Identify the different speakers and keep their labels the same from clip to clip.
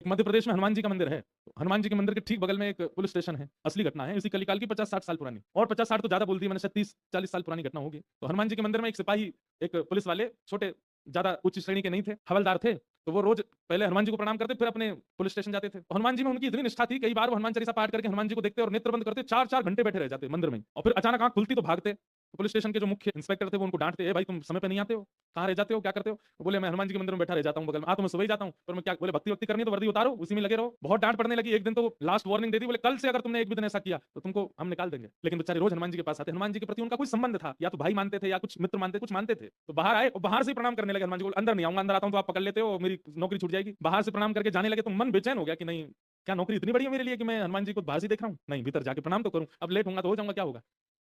Speaker 1: मध्य प्रदेश में हनुमान जी का मंदिर है। तो हनुमान जी के मंदिर के ठीक बगल में एक पुलिस स्टेशन है। असली घटना है, इसी कलिकाल की 50-60 साल पुरानी, और 50-60 तो ज्यादा बोल दी मैंने, शायद 30-40 साल पुरानी घटना होगी। तो हनुमान जी के मंदिर में एक सिपाही, एक पुलिस वाले, छोटे, ज्यादा उच्च श्रेणी के नहीं थे, हवलदार थे। तो वो रोज पहले हनुमान जी को प्रणाम करते, फिर अपने पुलिस स्टेशन जाते थे। तो हनुमान जी में उनकी इतनी निष्ठा थी, कई बार वो हनुमान चालीसा पाठ करके हनुमान जी को देखते और नेत्र बंद करते, 4-4 घंटे बैठे रह जाते मंदिर में, और फिर अचानक आंख खुलती तो भागते। तो पुलिस स्टेशन के जो मुख्य इंस्पेक्टर थे वो उनको डांटते, ए भाई तुम समय पे नहीं आते हो, कहाँ रह जाते हो, क्या करते हो? तो बोले मैं हनुमान जी के मंदिर में बैठा रह जाता हूँ बगल में। तो मैं सुबह ही जाता हूँ, पर मैं क्या, बोले भक्ति वक्ति करनी है तो वर्दी उतारो, उसी में लगे रहो। बहुत डांट पड़ने लगी। एक दिन तो लास्ट वार्निंग दे दी, बोले कल से अगर तुमने एक भी दिन ऐसा किया तो तुमको हम निकाल देंगे। लेकिन बेचारे रोज हनुमान जी के पास आते, हनुमान जी के प्रति उनका कोई संबंध था, या तो भाई मानते थे या कुछ मित्र मानते, कुछ मानते थे। तो बाहर आए और बाहर से ही प्रणाम करने लगे हनुमान जी को। अंदर नहीं आऊंगा, अंदर आता हूँ तो आप पकड़ लेते हो, मेरी नौकरी छूट जाएगी। बाहर से प्रणाम करके जाने लगे तो मन बेचैन हो गया कि नहीं, क्या नौकरी इतनी बड़ी है मेरे लिए कि मैं हनुमान जी को बाहर से देख रहा हूँ? नहीं, भीतर जाके प्रणाम तो करूं। अब लेट होऊंगा तो हो जाऊंगा, क्या होगा,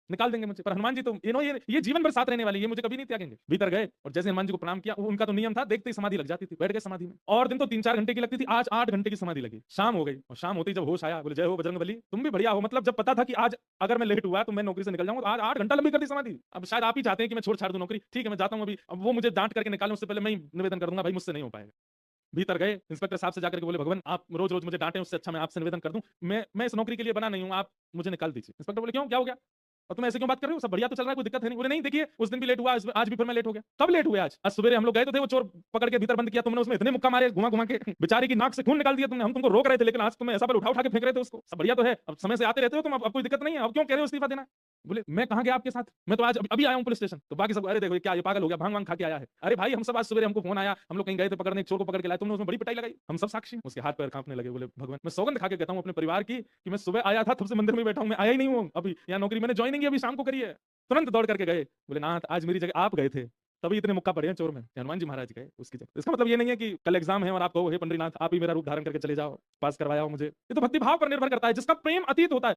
Speaker 1: निकाल देंगे मुझे। पर हनुमान जी तो ये जीवन भर साथ रहने वाली, ये मुझे कभी नहीं त्यागेंगे। भीतर गए और जैसे हनुमान जी को प्रणाम किया, उनका तो नियम था, देखते ही समाधि लग जाती थी, बैठ गए समाधि में। और दिन तो 3-4 घंटे की लगती थी, आज 8 घंटे की समाधि लगी। शाम हो गई और शाम होती जब होश आया, बोले जय हो बजरंगबली, तुम भी बढ़िया हो। मतलब जब पता था कि आज अगर मैं लेट हुआ तो मैं नौकरी से निकल जाऊंगा, तो आज 8 घंटा लंबी कर दी समाधि। अब शायद आप ही चाहते हैं कि मैं छोड़ छाड़ दूं नौकरी, ठीक है मैं जाता हूं अभी। अब वो मुझे डांट करके निकालें उससे पहले मैं ही निवेदन कर दूंगा, भाई मुझसे नहीं हो पाएगा। भीतर गए, इंस्पेक्टर साहब से जाकर के बोले भगवान आप रोज रोज मुझे डांटे, उससे अच्छा मैं आपसे निवेदन कर दूं, मैं इस नौकरी के लिए बना नहीं हूं, आप मुझे निकाल दीजिए। इंस्पेक्टर बोले क्यों, क्या हो गया, और तुम ऐसे क्यों बात कर रहे हो, सब बढ़िया तो चल रहा है, कोई दिक्कत है नहीं। बोले नहीं देखिए, उस दिन भी लेट हुआ, आज भी फिर मैं लेट हो गया। कब लेट हुए? आज सवेरे हम लोग गए तो थे, वो चोर पकड़ के भीतर बंद किया तुमने, उसमें इतने मुक्का मारे घुमा घुमा के, बेचारे की नाक से खून निकाल दिया तुमने। हम तुमको रोक रहे थे, लेकिन आज तुम्हें ऐसा पर उठा उठा के फेंक रहे थे उसको। सब बढ़िया तो है, अब समय से आते रहते हो तुम, अब कोई दिक्कत नहीं है, अब क्यों कह रहे हो इस्तीफा देना? बोले मैं कहाँ गया आपके साथ, मैं तो आज अभी आया हूँ पुलिस स्टेशन। तो बाकी सब अरे देखो क्या ये पागल हो गया, भांग वांग खा के आया है। अरे भाई हम सब आज सवेरे, हमको फोन आया, हम लोग कहीं गए थे पकड़ने, एक चोर को पकड़ के लाए, तुमने उसमें बड़ी पिटाई लगाई, हम सब साक्षी। उसके हाथ पैर कांपने लगे। बोले भगवान मैं सौगंध खा के कहता हूँ अपने परिवार की कि मैं सुबह आया था, तब से मंदिर में बैठा हूँ, मैं आया ही नहीं हूँ अभी, यहाँ नौकरी मैंने ज्वाइनिंग अभी शाम को करी है। तुरंत दौड़ करके गए, बोले नाथ आज मेरी जगह आप गए थे, तभी इतने मुक्का पड़े हैं चोर में, हनुमान जी महाराज गए उसकी जगह। इसका मतलब ये नहीं है कि कल एग्जाम है और आप कहो हे पंडरीनाथ आप ही मेरा रूप धारण करके चले जाओ, पास करवाया हो मुझे। ये तो भक्ति भाव पर निर्भर करता है, जिसका प्रेम अतीत होता है।